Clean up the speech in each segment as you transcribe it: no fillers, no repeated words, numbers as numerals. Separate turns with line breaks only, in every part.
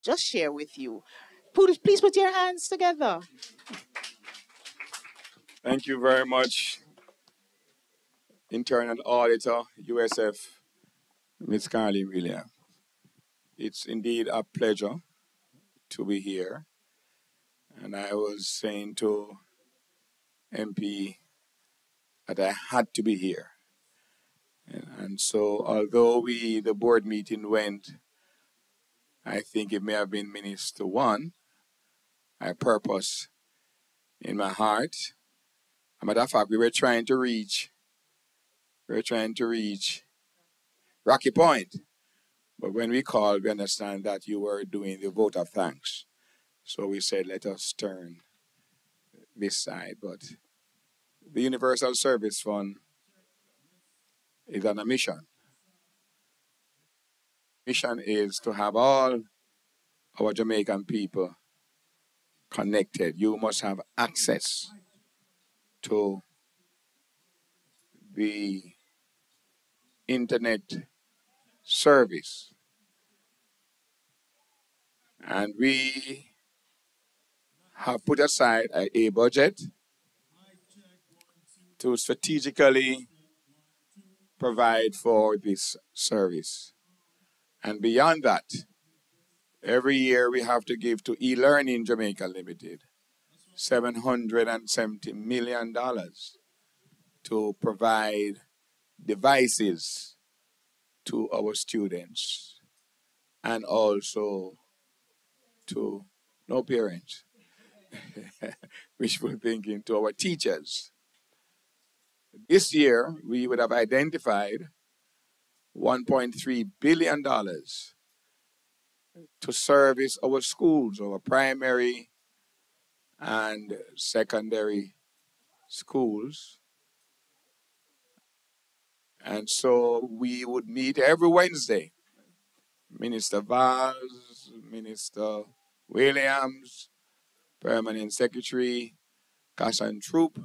just share with you. Please put your hands together.
Thank you very much, Internal Auditor, USF, Ms. Carly Williams. It's indeed a pleasure to be here. And I was saying to MP that I had to be here. And so, although the board meeting went, I think it may have been minutes to one, I purpose in my heart. As a matter of fact, we were trying to reach Rocky Point. But when we called, we understand that you were doing the vote of thanks. So we said, let us turn this side. But the Universal Service Fund is on a mission. Mission is to have all our Jamaican people connected. You must have access to the internet service. And we have put aside a budget to strategically provide for this service. And beyond that, every year we have to give to e-Learning Jamaica Limited $770 million to provide devices to our students and also to no parents, wishful thinking, to our teachers. This year, we would have identified $1.3 billion to service our schools, our primary and secondary schools. And so we would meet every Wednesday. Minister Vaz, Minister Williams, Permanent Secretary, Kassan Troop,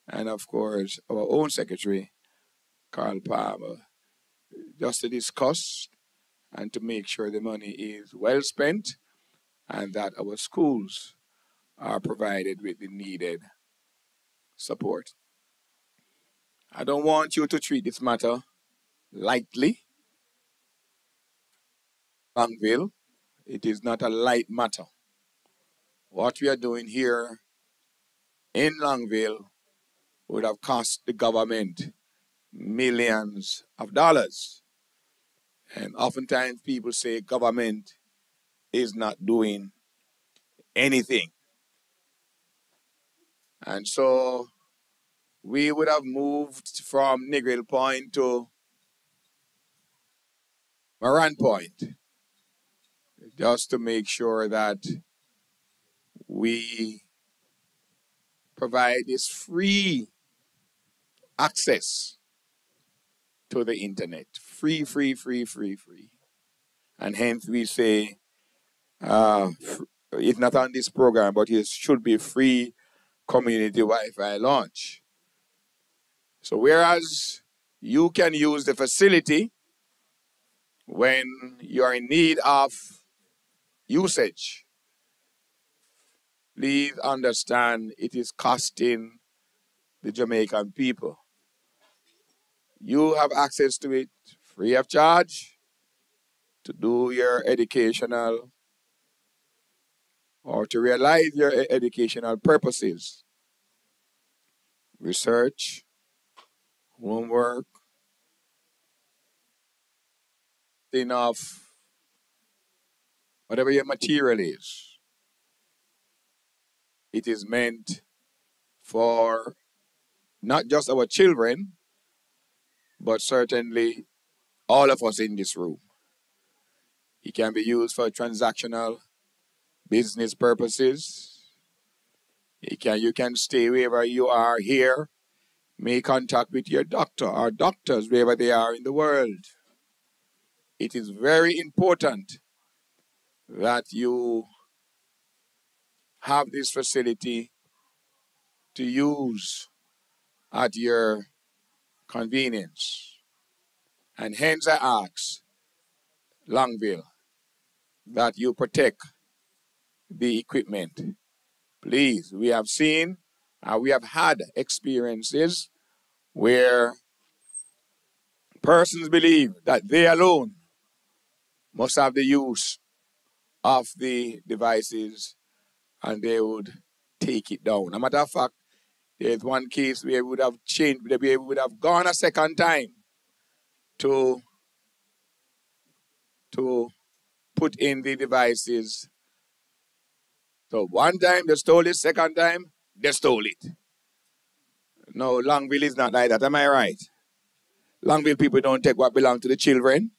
and of course our own Secretary, Carl Palmer, just to discuss and to make sure the money is well spent and that our schools are provided with the needed support. I don't want you to treat this matter lightly. Longville, it is not a light matter. What we are doing here in Longville would have cost the government millions of dollars. And oftentimes people say government is not doing anything. And so we would have moved from Negril Point to Moran Point just to make sure that we provide this free access to the internet. Free. And hence we say, it's not on this program, but it should be free community Wi-Fi launch. So whereas you can use the facility when you are in need of usage, please understand it is costing the Jamaican people. You have access to it free of charge to do your educational or to realize your educational purposes. Research, homework, enough, whatever your material is. It is meant for not just our children, but certainly all of us in this room. It can be used for transactional business purposes. You can stay wherever you are here, make contact with your doctor or doctors wherever they are in the world. It is very important that you have this facility to use at your convenience. And hence I ask Longville, that you protect the equipment. Please, we have seen, we have had experiences where persons believe that they alone must have the use of the devices and they would take it down. As a matter of fact, there's one case where we would have changed, we would have gone a second time to put in the devices. So one time they stole it, second time they stole it. No, Longville is not like that, am I right? Longville people don't take what belongs to the children.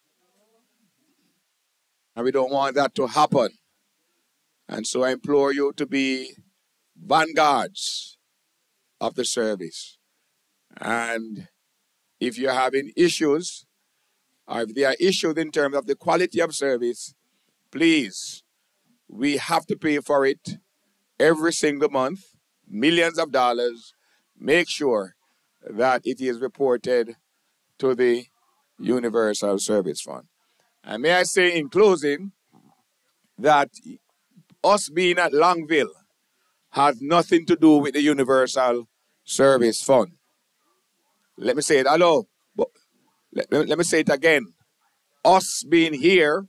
And we don't want that to happen. And so I implore you to be vanguards of the service. And if you're having issues, or if there are issues in terms of the quality of service, please, we have to pay for it every single month, millions of dollars. Make sure that it is reported to the Universal Service Fund. And may I say in closing that us being at Longville has nothing to do with the Universal Service Fund. Let me say it, hello. Let me say it again. Us being here,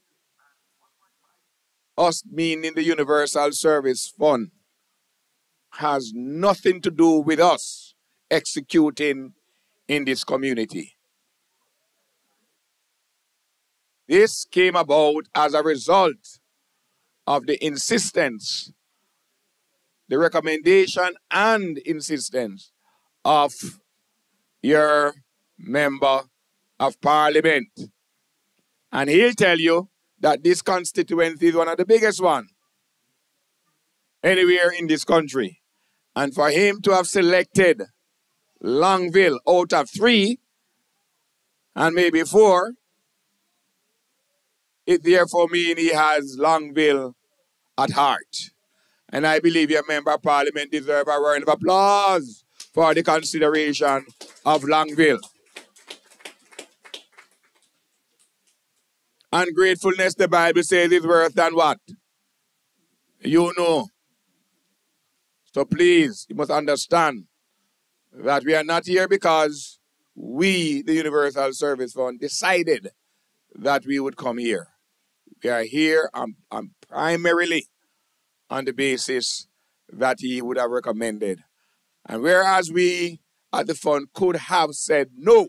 us being in the Universal Service Fund, has nothing to do with us executing in this community. This came about as a result of the insistence, the recommendation and insistence of your member of parliament. And he'll tell you that this constituency is one of the biggest ones anywhere in this country. And for him to have selected Longville out of 3 and maybe 4, it therefore means he has Longville at heart. And I believe your member of parliament deserves a round of applause for the consideration of Longville. Ungratefulness, the Bible says, is worse than what? You know. So please, you must understand that we are not here because we, the Universal Service Fund, decided that we would come here. We are here primarily on the basis that he would have recommended. And whereas we at the fund could have said no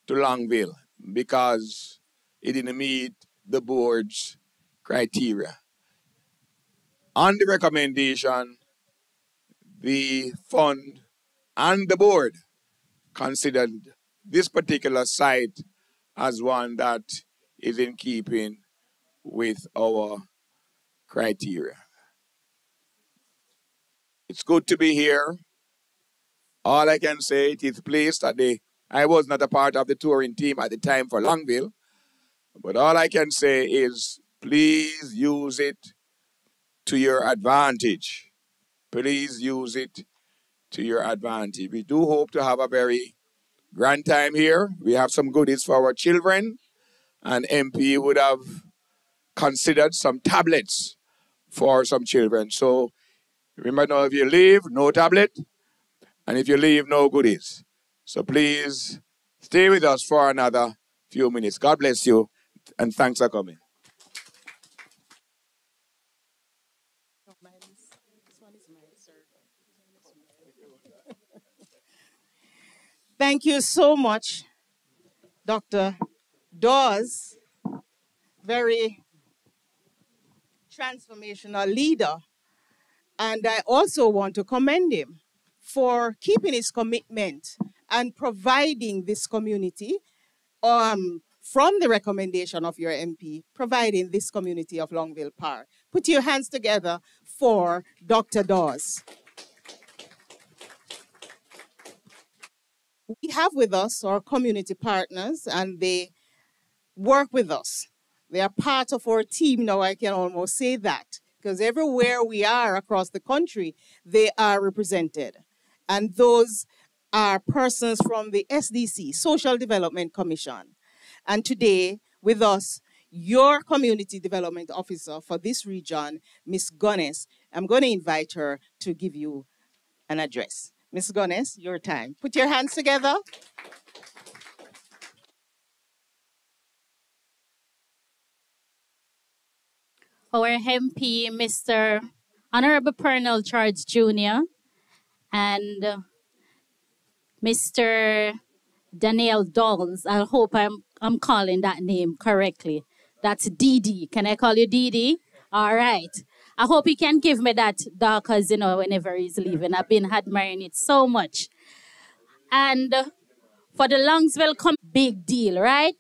to Longville because it didn't meet the board's criteria. On the recommendation, the fund and the board considered this particular site as one that is in keeping with our criteria. It's good to be here. All I can say, it is placed at I was not a part of the touring team at the time for Longville, but all I can say is please use it to your advantage. Please use it to your advantage. We do hope to have a very grand time here. We have some goodies for our children, and MP would have considered some tablets for some children. So remember now, if you leave, no tablet, and if you leave, no goodies. So please stay with us for another few minutes. God bless you, and thanks for coming.
Thank you so much, Dr. Dawes, very transformational leader. And I also want to commend him for keeping his commitment and providing this community, from the recommendation of your MP, providing this community of Longville Park. Put your hands together for Dr. Dawes. We have with us our community partners, and they work with us. They are part of our team now, I can almost say that, because everywhere we are across the country, they are represented. And those are persons from the SDC, Social Development Commission. And today, with us, your community development officer for this region, Miss Gones. I'm going to invite her to give you an address. Miss Gones, your time. Put your hands together.
Our MP, Mr. Honorable Pearnel Charles Jr. and Mr. Daniel Dolls. I hope I'm calling that name correctly. That's Didi. Can I call you Didi? All right. I hope he can give me that dog because, whenever he's leaving, I've been admiring it so much. And for the Longville, big deal, right?